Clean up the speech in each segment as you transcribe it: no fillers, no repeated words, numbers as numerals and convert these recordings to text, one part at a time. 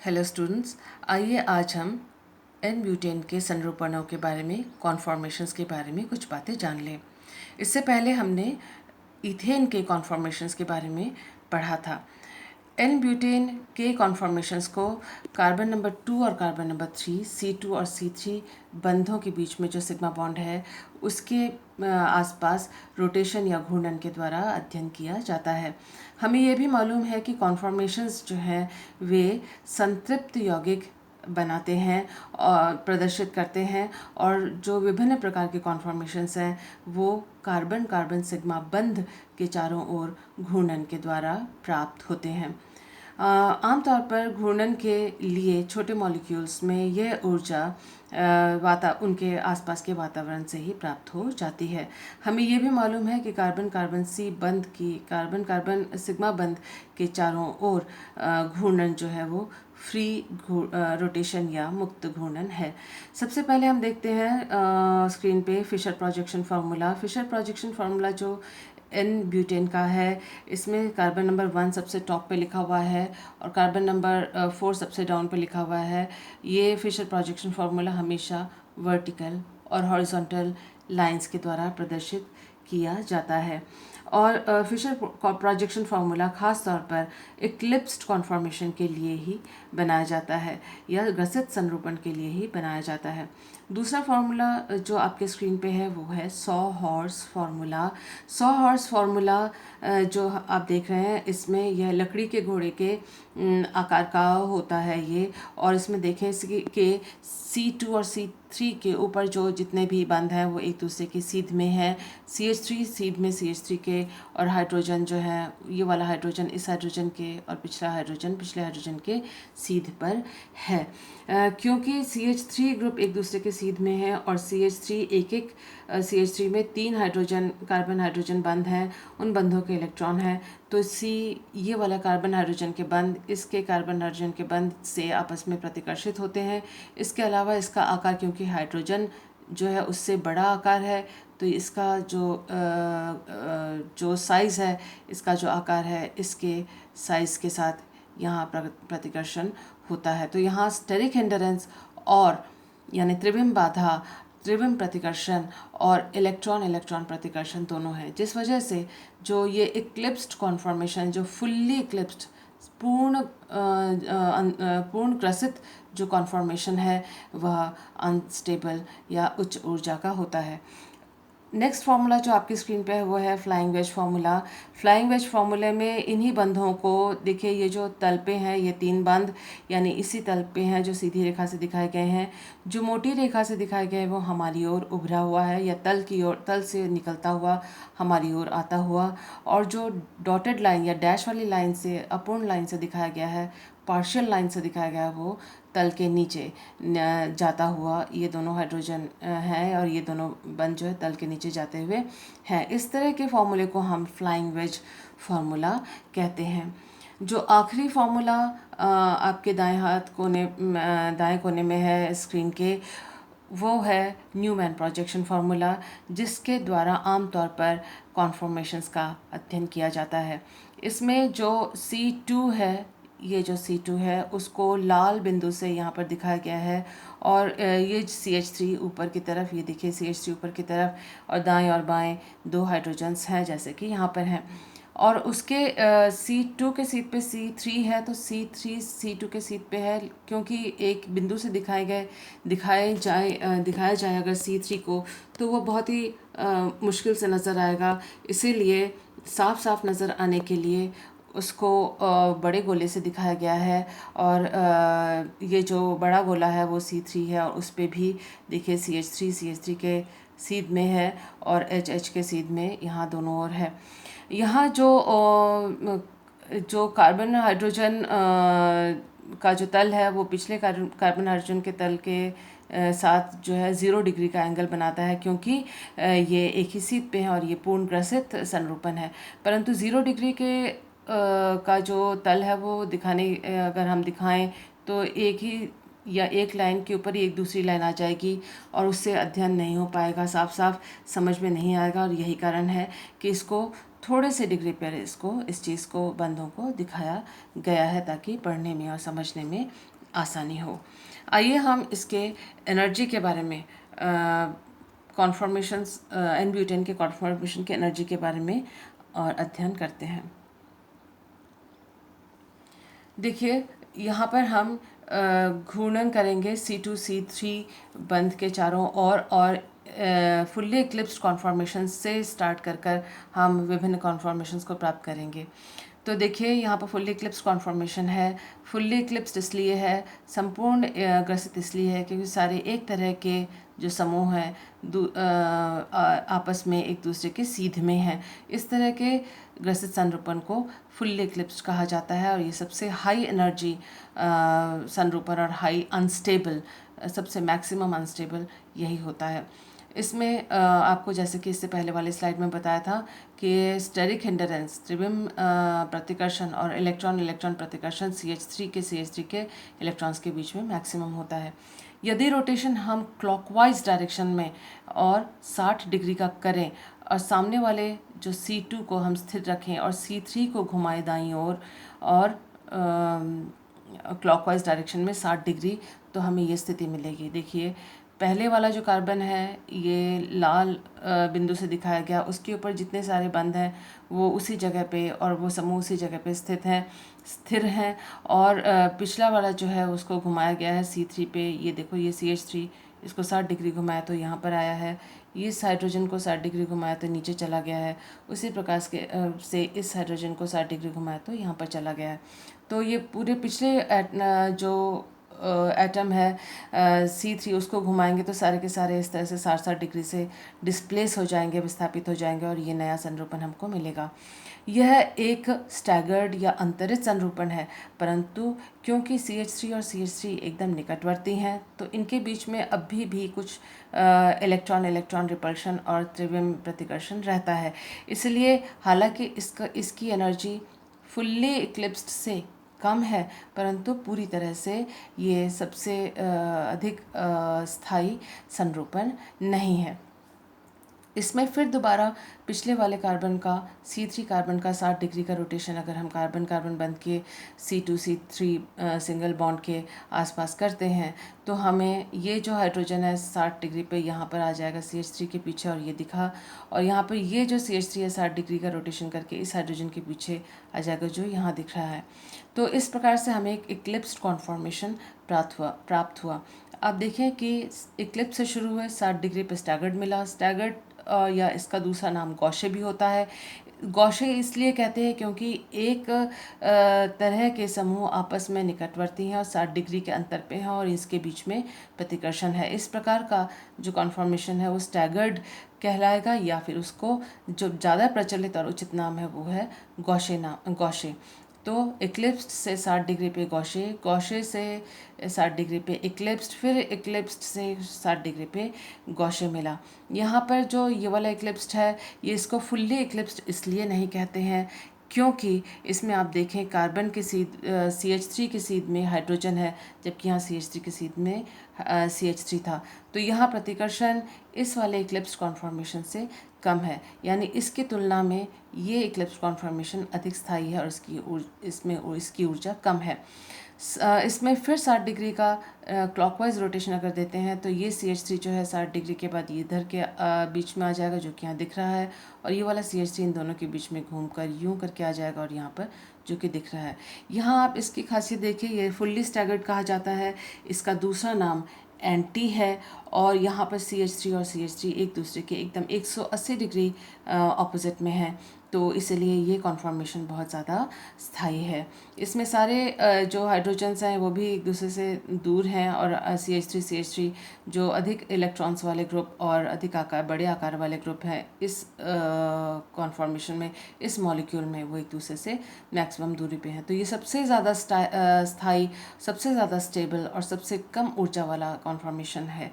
Hello students, आइए आज हम एन ब्यूटेन के संरूपणों के बारे में, कॉन्फॉर्मेशंस के बारे में कुछ बातें जान लें। इससे पहले हमने इथेन के कॉन्फॉर्मेशंस के बारे में पढ़ा था। एन ब्यूटेन के कॉन्फॉर्मेशंस को कार्बन नंबर 2 और कार्बन नंबर 3, C2 और C3 बंधों के बीच में जो सिग्मा बॉन्ड है उसके आसपास रोटेशन या घूर्णन के द्वारा अध्ययन किया जाता है। हमें यह भी मालूम है कि कॉन्फॉर्मेशंस जो हैं वे संतृप्त यौगिक बनाते हैं और प्रदर्शित करते हैं, और जो विभिन्न प्रकार के कॉन्फॉर्मेशंस हैं वो कार्बन कार्बन सिग्मा बंध के चारों ओर घूर्णन के द्वारा प्राप्त होते हैं। आमतौर पर घूर्णन के लिए छोटे मॉलिक्यूल्स में यह ऊर्जा उनके आसपास के वातावरण से ही प्राप्त हो जाती है। हमें ये भी मालूम है कि कार्बन कार्बन सी बंध की कार्बन कार्बन सिग्मा बंध के चारों ओर घूर्णन जो है वो फ्री रोटेशन या मुक्त घूर्णन है। सबसे पहले हम देखते हैं स्क्रीन पे Fischer projection formula. Fischer projection formula जो एन ब्यूटेन का है, इसमें कार्बन नंबर 1 सबसे टॉप पे लिखा हुआ है और कार्बन नंबर 4 सबसे डाउन पे लिखा हुआ है। ये फिशर प्रोजेक्शन फार्मूला हमेशा वर्टिकल और हॉरिजॉन्टल लाइंस के द्वारा प्रदर्शित किया जाता है। और फिशर प्रोजेक्शन फार्मूला ख़ास तौर पर इक्लिप्स्ड कॉन्फॉर्मेशन के लिए ही बनाया जाता है या ग्रसित संरूपण के लिए ही बनाया जाता है। दूसरा फार्मूला जो आपके स्क्रीन पे है वो है saw horse formula. Saw horse formula जो आप देख रहे हैं, इसमें यह लकड़ी के घोड़े के आकार का होता है ये, और इसमें देखें कि C2 और C3 के ऊपर जो जितने भी बंध हैं वो एक दूसरे के सीध में है। CH3 सीध में CH3 के, और हाइड्रोजन जो है ये वाला हाइड्रोजन इस हाइड्रोजन के, और पिछला हाइड्रोजन पिछले हाइड्रोजन के सीध पर है। क्योंकि CH3 ग्रुप एक दूसरे के सीध में है और CH3 एक CH3 में 3 कार्बन हाइड्रोजन बंध हैं, उन बंधों के इलेक्ट्रॉन हैं, तो ये वाला कार्बन हाइड्रोजन के बंध इसके कार्बन हाइड्रोजन के बंध से आपस में प्रतिकर्षित होते हैं। इसके अलावा इसका आकार, क्योंकि हाइड्रोजन जो है उससे बड़ा आकार है, तो इसका जो साइज़ है, इसका जो आकार है, इसके साइज़ के साथ यहाँ प्रतिकर्षण होता है। तो यहाँ स्टेरिक हिंडरेंस और यानी त्रिविम बाधा, त्रिविम प्रतिकर्षण और इलेक्ट्रॉन इलेक्ट्रॉन प्रतिकर्षण दोनों हैं, जिस वजह से जो ये इक्लिप्स्ड कॉन्फॉर्मेशन, जो फुल्ली इक्लिप्स्ड पूर्ण ग्रसित जो कॉन्फॉर्मेशन है वह अनस्टेबल या उच्च ऊर्जा का होता है। नेक्स्ट फार्मूला जो आपकी स्क्रीन पे है वो है flying wedge formula. Flying wedge फार्मूले में इन्हीं बंधों को देखिए, ये जो तल पे हैं ये 3 बंध यानी इसी तल पे हैं जो सीधी रेखा से दिखाए गए हैं। जो मोटी रेखा से दिखाए गए हैं वो हमारी ओर उभरा हुआ है या तल से निकलता हुआ हमारी ओर आता हुआ, और जो डॉटेड लाइन या डैश वाली लाइन से, अपूर्ण लाइन से दिखाया गया है, पार्शियल लाइन से दिखाया गया है, वो तल के नीचे जाता हुआ ये दोनों हाइड्रोजन हैं, और ये दोनों बंध जो है तल के नीचे जाते हुए हैं। इस तरह के फॉर्मूले को हम फ्लाइंग वेज फार्मूला कहते हैं। जो आखिरी फार्मूला आपके दाएं कोने में है स्क्रीन के, वो है न्यूमैन प्रोजेक्शन फार्मूला, जिसके द्वारा आमतौर पर कॉन्फॉर्मेशंस का अध्ययन किया जाता है। इसमें जो C2 है, ये जो C2 है उसको लाल बिंदु से यहाँ पर दिखाया गया है, और ये CH3 ऊपर की तरफ, ये देखिए CH3 ऊपर की तरफ, और दाएं और बाएं 2 हाइड्रोजन्स हैं जैसे कि यहाँ पर हैं, और उसके C2 के सीध पे C3 है, तो C3 C2 के सीध पे है। क्योंकि एक बिंदु से दिखाया जाए अगर C3 को, तो वो बहुत ही मुश्किल से नज़र आएगा। इसीलिए साफ साफ नज़र आने के लिए उसको बड़े गोले से दिखाया गया है, और ये जो बड़ा गोला है वो C3 है, और उस पर भी देखिए CH3 के सीध में है और HH के सीध में यहाँ दोनों ओर है। यहाँ जो कार्बन हाइड्रोजन का जो तल है वो पिछले कार्बन हाइड्रोजन के तल के साथ जो है 0 डिग्री का एंगल बनाता है, क्योंकि ये एक ही सीध पे है और ये पूर्ण ग्रसित संरूपण है। परंतु 0 डिग्री के का जो तल है वो अगर हम दिखाएं तो एक लाइन के ऊपर ही एक दूसरी लाइन आ जाएगी, और उससे अध्ययन नहीं हो पाएगा, साफ साफ समझ में नहीं आएगा, और यही कारण है कि इसको थोड़े से डिग्री पर इस चीज़ को बंधों को दिखाया गया है ताकि पढ़ने में और समझने में आसानी हो। आइए हम इसके एनर्जी के बारे में कॉन्फॉर्मेशंस एन ब्यूटेन के कॉन्फॉर्मेशन के एनर्जी के बारे में और अध्ययन करते हैं। देखिए यहाँ पर हम घूर्णन करेंगे C2C3 बंध के चारों ओर और फुल्ली इक्लिप्स्ड कॉन्फॉर्मेशन से स्टार्ट कर हम विभिन्न कॉन्फॉर्मेशंस को प्राप्त करेंगे। तो देखिए यहाँ पर फुल्ली इक्लिप्स्ड कॉन्फॉर्मेशन है। फुल्ली इक्लिप्स्ड इसलिए है, संपूर्ण ग्रसित इसलिए है क्योंकि सारे एक तरह के जो समूह हैं आपस में एक दूसरे के सीध में हैं। इस तरह के ग्रसित संरूपण को फुल्ली इक्लिप्स्ड कहा जाता है और ये सबसे हाई एनर्जी संरूपण और हाई अनस्टेबल, सबसे मैक्सिमम अनस्टेबल यही होता है। इसमें आपको जैसे कि इससे पहले वाले स्लाइड में बताया था कि स्टेरिक हिंडरेंस, त्रिविम प्रतिकर्षण और इलेक्ट्रॉन इलेक्ट्रॉन प्रतिकर्षण CH3 के इलेक्ट्रॉन्स के बीच में मैक्सिमम होता है। यदि रोटेशन हम क्लॉकवाइज डायरेक्शन में और 60 डिग्री का करें और सामने वाले जो C2 को हम स्थिर रखें और C3 को घुमाएं दाईं ओर और क्लॉकवाइज डायरेक्शन में 60 डिग्री, तो हमें ये स्थिति मिलेगी। देखिए पहले वाला जो कार्बन है ये लाल बिंदु से दिखाया गया, उसके ऊपर जितने सारे बंध हैं वो उसी जगह पे और वो समूह उसी जगह पे स्थिर हैं और पिछला वाला जो है उसको घुमाया गया है C3 पे। ये देखो ये CH3, इसको 60 डिग्री घुमाया तो यहाँ पर आया है। इस हाइड्रोजन को 60 डिग्री घुमाया तो नीचे चला गया है। उसी प्रकार से इस हाइड्रोजन को 60 डिग्री घुमाया तो यहाँ पर चला गया है। तो ये पूरे पिछले जो एटम है C3 उसको घुमाएंगे तो सारे के सारे इस तरह से 60 डिग्री से डिस्प्लेस हो जाएंगे, विस्थापित हो जाएंगे और ये नया संरूपण हमको मिलेगा। यह एक स्टैगर्ड या अंतरित संरूपण है, परंतु क्योंकि CH3 और CH3 एकदम निकटवर्ती हैं तो इनके बीच में अभी भी कुछ इलेक्ट्रॉन इलेक्ट्रॉन रिपल्शन और त्रिविम प्रतिकर्षण रहता है। इसलिए हालांकि इसकी एनर्जी फुल्ली इक्लिप्स्ड से कम है, परंतु पूरी तरह से ये सबसे अधिक स्थायी संरूपण नहीं है। इसमें फिर दोबारा पिछले वाले कार्बन का C3 कार्बन का 60 डिग्री का रोटेशन अगर हम कार्बन कार्बन बंध के C2C3 सिंगल बॉन्ड के आसपास करते हैं तो हमें ये जो हाइड्रोजन है 60 डिग्री पे यहाँ पर आ जाएगा CH3 के पीछे और ये दिखा, और यहाँ पर ये जो CH3 है 60 डिग्री का रोटेशन करके इस हाइड्रोजन के पीछे आ जाएगा जो यहाँ दिख रहा है। तो इस प्रकार से हमें एक इक्लिप्स्ड कॉन्फॉर्मेशन प्राप्त हुआ। अब देखें कि इक्लिप्स से शुरू हुए 60 डिग्री पे स्टैगर्ड मिला। स्टैगर्ड या इसका दूसरा नाम गौशे भी होता है। गौशे इसलिए कहते हैं क्योंकि एक तरह के समूह आपस में निकटवर्ती हैं और 60 डिग्री के अंतर पे हैं और इसके बीच में प्रतिकर्षण है। इस प्रकार का जो कॉन्फॉर्मेशन है वो स्टैगर्ड कहलाएगा, या फिर उसको जो ज़्यादा प्रचलित और उचित नाम है वो है गौशे। तो इक्लिप्स्ड से 60 डिग्री पे गौशे, गौशे से 60 डिग्री पे इक्लिप्स्ड, फिर इक्लिप्स्ड से 60 डिग्री पे गौशे मिला। यहाँ पर जो ये वाला इक्लिप्स्ड है ये इसको फुल्ली इक्लिप्स्ड इसलिए नहीं कहते हैं क्योंकि इसमें आप देखें कार्बन के सीध CH3 के सीध में हाइड्रोजन है, जबकि यहाँ CH3 के सीध में CH3 था। तो यहाँ प्रतिकर्षण इस वाले इक्लिप्स्ड कॉन्फॉर्मेशन से कम है, यानी इसकी तुलना में ये इक्लिप्स कॉन्फॉर्मेशन अधिक स्थायी है और इसकी ऊर्जा कम है। इसमें फिर 60 डिग्री का क्लॉकवाइज रोटेशन अगर देते हैं तो ये CH3 जो है 60 डिग्री के बाद ये इधर के बीच में आ जाएगा जो कि यहाँ दिख रहा है, और ये वाला CH3 इन दोनों के बीच में घूमकर यूं करके आ जाएगा और यहाँ पर जो कि दिख रहा है। यहाँ आप इसकी खासियत देखिए, ये फुल्ली स्टैगर्ड कहा जाता है, इसका दूसरा नाम एंटी है, और यहाँ पर CH3 और CH3 एक दूसरे के एकदम 180 डिग्री ऑपोजिट में है, तो इसलिए ये कॉन्फॉर्मेशन बहुत ज़्यादा स्थायी है। इसमें सारे जो हाइड्रोजन्स हैं वो भी एक दूसरे से दूर हैं, और CH3 जो अधिक इलेक्ट्रॉन्स वाले ग्रुप और अधिक बड़े आकार वाले ग्रुप हैं इस कॉन्फॉर्मेशन में, इस मॉलिक्यूल में, वो एक दूसरे से मैक्सिमम दूरी पे हैं। तो ये सबसे ज़्यादा स्थायी, सबसे ज़्यादा स्टेबल और सबसे कम ऊर्जा वाला कॉन्फॉर्मेशन है।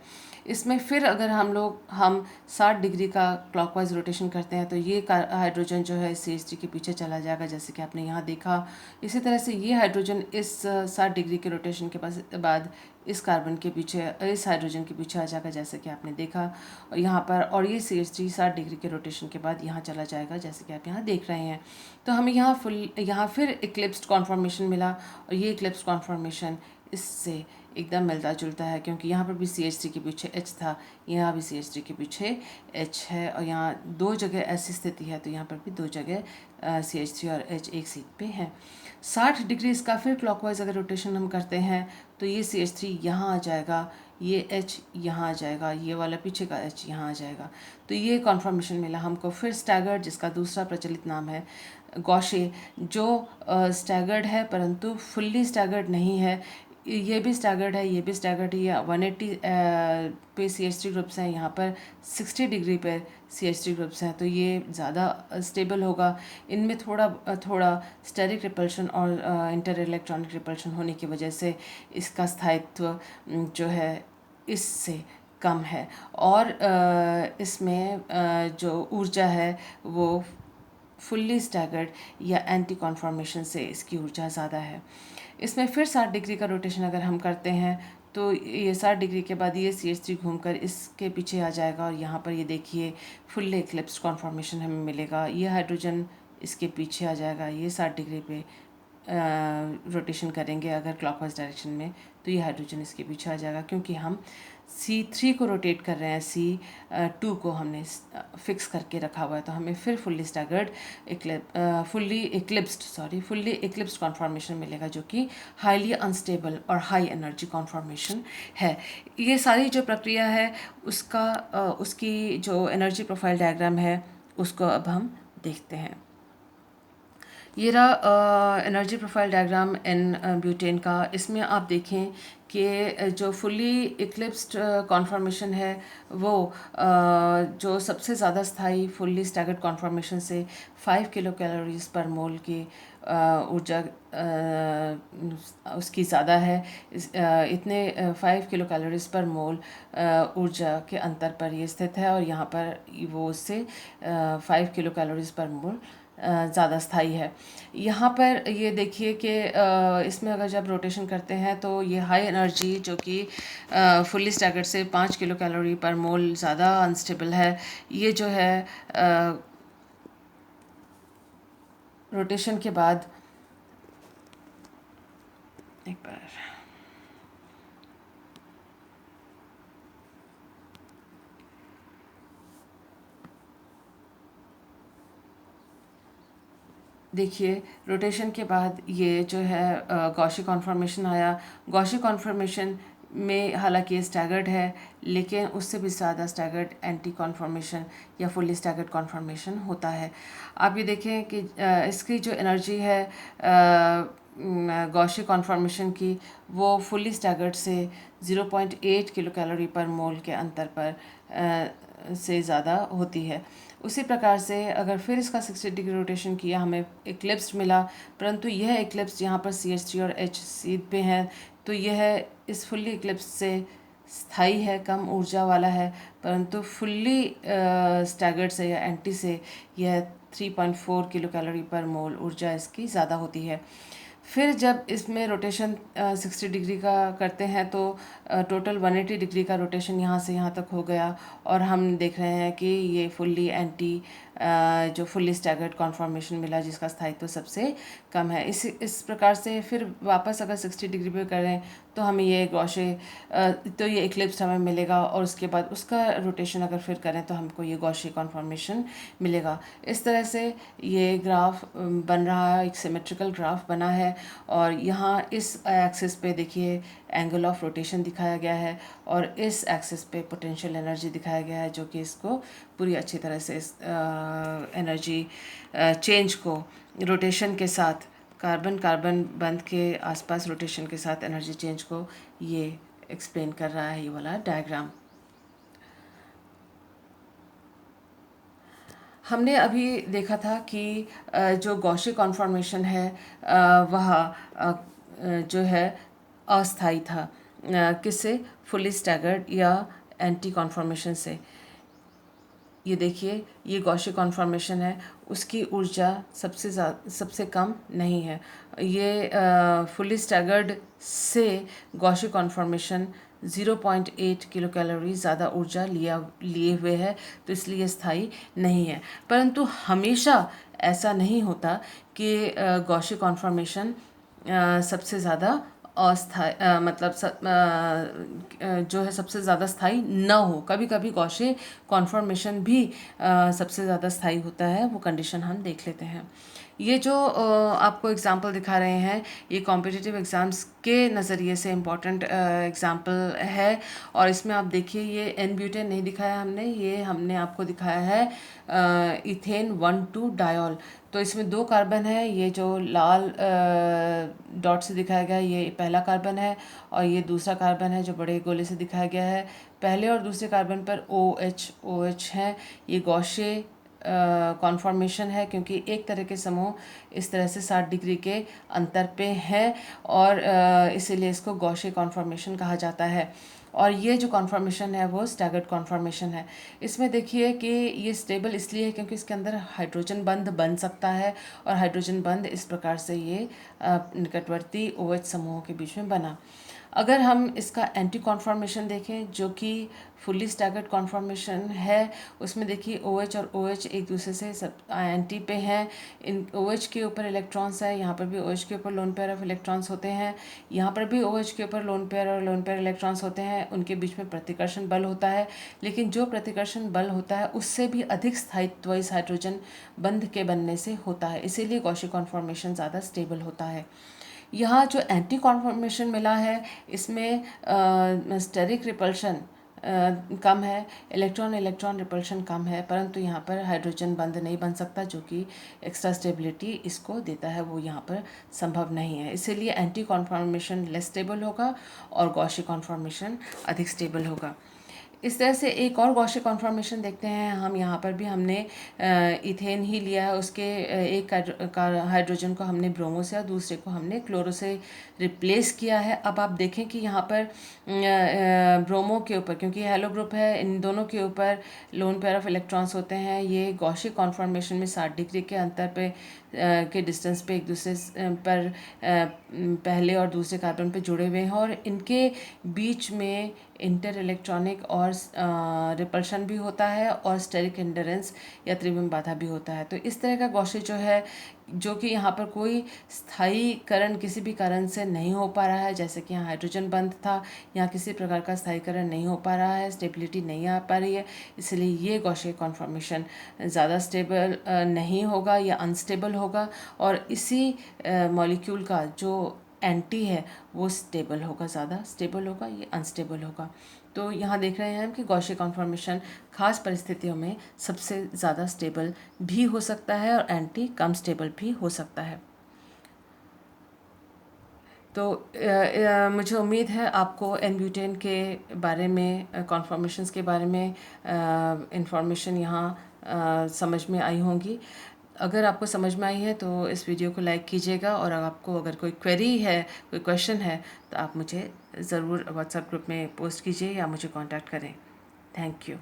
इसमें फिर अगर हम 60 डिग्री का क्लॉकवाइज रोटेशन करते हैं तो ये हाइड्रोजन जो है CH3 के पीछे चला जाएगा, जैसे कि आपने यहाँ देखा। इसी तरह से ये हाइड्रोजन इस 60 डिग्री के रोटेशन के बाद इस कार्बन के पीछे, इस हाइड्रोजन के पीछे आ जाएगा, जैसे कि आपने देखा। और यहाँ पर, और ये CH3 60 डिग्री के रोटेशन के बाद यहाँ चला जाएगा, जैसे कि आप यहाँ देख रहे हैं। तो हमें यहाँ फिर इक्लिप्स्ड कॉन्फॉर्मेशन मिला, और ये इक्लिप्स्ड कॉन्फॉर्मेशन इससे एकदम मिलता जुलता है, क्योंकि यहाँ पर भी CH3 के पीछे H था, यहाँ भी CH3 के पीछे H है, और यहाँ दो जगह ऐसी स्थिति है, तो यहाँ पर भी दो जगह CH3 और H एक सीट पे हैं। 60 डिग्री इसका फिर क्लॉकवाइज अगर रोटेशन हम करते हैं तो ये CH3 यहाँ आ जाएगा, ये H यहाँ आ जाएगा, ये वाला पीछे का H यहाँ आ जाएगा। तो ये कॉन्फर्मेशन मिला हमको। फिर स्टैगर्ड, जिसका दूसरा प्रचलित नाम है गौशे, जो स्टैगर्ड है परंतु फुल्ली स्टैगर्ड नहीं है। ये भी स्टैगर्ड है, ये भी स्टैगर्ड है। या 180 पे CH3 ग्रुप्स हैं, यहाँ पर 60 डिग्री पे CH3 ग्रुप्स हैं, तो ये ज़्यादा स्टेबल होगा। इनमें थोड़ा स्टेरिक रिपल्शन और इंटर इलेक्ट्रॉनिक रिपल्शन होने की वजह से इसका स्थायित्व जो है इससे कम है, और इसमें जो ऊर्जा है वो फुल्ली स्टैगर्ड या एंटी कॉन्फॉर्मेशन से इसकी ऊर्जा ज़्यादा है। इसमें फिर 60 डिग्री का रोटेशन अगर हम करते हैं तो ये 60 डिग्री के बाद ये CH3 घूमकर इसके पीछे आ जाएगा, और यहाँ पर ये देखिए फुल्ली इक्लिप्स्ड कॉन्फॉर्मेशन हमें मिलेगा। ये हाइड्रोजन इसके पीछे आ जाएगा, ये 60 डिग्री पे रोटेशन करेंगे अगर क्लॉकवाइज डायरेक्शन में, तो ये हाइड्रोजन इसके पीछे आ जाएगा, क्योंकि हम C3 को रोटेट कर रहे हैं, C2 को हमने फिक्स करके रखा हुआ है। तो हमें फिर fully staggered fully eclipsed conformation मिलेगा, जो कि हाईली अनस्टेबल और हाई एनर्जी कॉन्फॉर्मेशन है। ये सारी जो प्रक्रिया है उसकी जो एनर्जी प्रोफाइल डायग्राम है उसको अब हम देखते हैं। ये रहा energy profile diagram n butane का। इसमें आप देखें कि जो फुल्ली इक्लिप्स्ड कॉन्फॉर्मेशन है वो जो सबसे ज़्यादा स्थायी फुल्ली स्टैगर्ड कॉन्फॉर्मेशन से 5 किलो कैलोरीज पर मोल की ऊर्जा उसकी ज़्यादा है। इतने 5 किलो कैलोरीज पर मोल ऊर्जा के अंतर पर ये स्थित है, और यहाँ पर वो उससे 5 किलो कैलोरीज पर मोल ज़्यादा स्थायी है। यहाँ पर ये देखिए कि इसमें अगर जब रोटेशन करते हैं तो ये हाई एनर्जी जो कि फुल्ली स्टैगर्ड से 5 किलो कैलोरी पर मोल ज़्यादा अनस्टेबल है, ये जो है रोटेशन के बाद एक बार देखिए, रोटेशन के बाद ये जो है गॉशी कॉन्फॉर्मेशन आया। गॉशी कॉन्फॉर्मेशन में हालांकि ये स्टैगर्ड है, लेकिन उससे भी ज़्यादा स्टैगर्ड एंटी कॉन्फॉर्मेशन या फुल्ली स्टैगर्ड कॉन्फॉर्मेशन होता है। आप ये देखें कि इसकी जो एनर्जी है गॉशी कॉन्फॉर्मेशन की, वो फुल्ली स्टैगर्ड से 0.8 किलो कैलोरी पर मोल के अंतर पर से ज़्यादा होती है। उसी प्रकार से अगर फिर इसका 60 डिग्री रोटेशन किया, हमें इक्लिप्स्ड मिला, परंतु यह इक्लिप्स यहाँ पर CH3 और H सीध पे हैं, तो यह इस फुल्ली इक्लिप्स से स्थायी है, कम ऊर्जा वाला है, परंतु फुल्ली स्टैगर्ड से या एंटी से यह 3.4 किलो कैलोरी पर मोल ऊर्जा इसकी ज़्यादा होती है। फिर जब इसमें रोटेशन 60 डिग्री का करते हैं तो टोटल 180 डिग्री का रोटेशन यहाँ से यहाँ तक हो गया, और हम देख रहे हैं कि ये फुल्ली एंटी जो फुल्ली स्टैगर्ड कॉन्फॉर्मेशन मिला, जिसका स्थायित्व सबसे कम है। इस प्रकार से फिर वापस अगर 60 डिग्री पे करें तो हमें ये गॉशे तो ये इक्लिप्स हमें मिलेगा, और उसके बाद उसका रोटेशन अगर फिर करें तो हमको ये गॉशी कॉन्फॉर्मेशन मिलेगा। इस तरह से ये ग्राफ बन रहा है, एक सिमेट्रिकल ग्राफ बना है, और यहाँ इस एक्सिस पे देखिए एंगल ऑफ रोटेशन दिखाया गया है, और इस एक्सिस पे पोटेंशियल एनर्जी दिखाया गया है, जो कि इसको पूरी अच्छी तरह से इस एनर्जी चेंज को रोटेशन के साथ कार्बन बंध के आसपास रोटेशन के साथ एनर्जी चेंज को ये एक्सप्लेन कर रहा है, ये वाला डायग्राम। हमने अभी देखा था कि जो गॉशी कॉन्फॉर्मेशन है वह जो है अस्थाई था, किससे? फुल्ली स्टैगर्ड या एंटी कॉन्फॉर्मेशन से। ये देखिए, ये गॉशी कॉन्फॉर्मेशन है, उसकी ऊर्जा सबसे कम नहीं है। ये फुली स्टैगर्ड से गॉशी कॉन्फॉर्मेशन 0.8 किलो कैलोरी ज़्यादा ऊर्जा लिए हुए है, तो इसलिए स्थायी नहीं है। परंतु हमेशा ऐसा नहीं होता कि गॉशी कॉन्फॉर्मेशन सबसे ज़्यादा अस्थाई मतलब जो है सबसे ज़्यादा स्थायी न हो। कभी कभी गॉशे कॉन्फॉर्मेशन भी सबसे ज़्यादा स्थायी होता है, वो कंडीशन हम देख लेते हैं। ये जो आपको एग्जांपल दिखा रहे हैं, ये कॉम्पिटिटिव एग्ज़ाम्स के नज़रिए से इम्पॉर्टेंट एग्जांपल है। और इसमें आप देखिए, ये एन ब्यूटेन नहीं दिखाया हमने, ये हमने आपको दिखाया है इथेन 1,2 डायोल। तो इसमें 2 कार्बन है, ये जो लाल डॉट से दिखाया गया है ये पहला कार्बन है, और ये दूसरा कार्बन है जो बड़े गोले से दिखाया गया है। पहले और दूसरे कार्बन पर OH है। ये गॉशे कॉन्फॉर्मेशन है, क्योंकि एक तरह के समूह इस तरह से 60 डिग्री के अंतर पे है, और इसीलिए इसको गॉशे कॉन्फॉर्मेशन कहा जाता है। और ये जो कॉन्फॉर्मेशन है वो स्टैगर्ड कॉन्फॉर्मेशन है। इसमें देखिए कि ये स्टेबल इसलिए है क्योंकि इसके अंदर हाइड्रोजन बंध बन सकता है, और हाइड्रोजन बंध इस प्रकार से ये निकटवर्ती OH समूहों के बीच में बना। अगर हम इसका एंटी कॉन्फॉर्मेशन देखें, जो कि फुल्ली स्टैगर्ड कॉन्फॉर्मेशन है, उसमें देखिए OH और OH एक दूसरे से सब एंटी पे हैं। इन OH के ऊपर इलेक्ट्रॉन्स है, यहाँ पर भी OH के ऊपर लोन पेयर ऑफ इलेक्ट्रॉन्स होते हैं, यहाँ पर भी OH के ऊपर लोन पेयर और लोन पेयर इलेक्ट्रॉन्स होते हैं। उनके बीच में प्रतिकर्षण बल होता है, लेकिन जो प्रतिकर्षण बल होता है उससे भी अधिक स्थायित्व इस हाइड्रोजन बंध के बनने से होता है, इसीलिए गॉशी कॉन्फॉर्मेशन ज़्यादा स्टेबल होता है। यहाँ जो एंटी कॉन्फॉर्मेशन मिला है, इसमें स्टेरिक रिपल्शन कम है, इलेक्ट्रॉन इलेक्ट्रॉन रिपल्शन कम है, परंतु यहाँ पर हाइड्रोजन बंध नहीं बन सकता, जो कि एक्स्ट्रा स्टेबिलिटी इसको देता है, वो यहाँ पर संभव नहीं है। इसीलिए एंटी कॉन्फॉर्मेशन लेस स्टेबल होगा और गॉशी कॉन्फॉर्मेशन अधिक स्टेबल होगा। इस तरह से एक और गॉशी कॉन्फॉर्मेशन देखते हैं हम। यहाँ पर भी हमने इथेन ही लिया है, उसके एक हाइड्रोजन को हमने ब्रोमो से और दूसरे को हमने क्लोरो से रिप्लेस किया है। अब आप देखें कि यहाँ पर ब्रोमो के ऊपर, क्योंकि हेलो ग्रुप है, इन दोनों के ऊपर लोन पेयर ऑफ इलेक्ट्रॉन्स होते हैं। ये गॉशी कॉन्फॉर्मेशन में 60 डिग्री के अंतर पे के डिस्टेंस पे एक दूसरे पर पहले और दूसरे कार्बन पे जुड़े हुए हैं, और इनके बीच में इंटर इलेक्ट्रॉनिक और रिपल्शन भी होता है, और स्टेरिक इंडरेंस या त्रिविम बाधा भी होता है। तो इस तरह का गॉशी जो है, जो कि यहाँ पर कोई स्थायीकरण किसी भी कारण से नहीं हो पा रहा है, जैसे कि यहाँ हाइड्रोजन बंध था, यहाँ किसी प्रकार का स्थायीकरण नहीं हो पा रहा है, स्टेबिलिटी नहीं आ पा रही है, इसलिए ये गॉशी कॉन्फॉर्मेशन ज़्यादा स्टेबल नहीं होगा या अनस्टेबल होगा, और इसी मॉलिक्यूल का जो एंटी है वो स्टेबल होगा, ज़्यादा स्टेबल होगा, ये अनस्टेबल होगा। तो यहाँ देख रहे हैं हम कि गॉशी कॉन्फॉर्मेशन खास परिस्थितियों में सबसे ज़्यादा स्टेबल भी हो सकता है और एंटी कम स्टेबल भी हो सकता है। तो मुझे उम्मीद है आपको एन ब्यूटेन के बारे में, कॉन्फॉर्मेशंस के बारे में इंफॉर्मेशन यहाँ समझ में आई होंगी। अगर आपको समझ में आई है तो इस वीडियो को लाइक कीजिएगा, और आपको अगर कोई क्वेरी है, कोई क्वेश्चन है, तो आप मुझे ज़रूर व्हाट्सएप ग्रुप में पोस्ट कीजिए या मुझे कांटेक्ट करें। Thank you.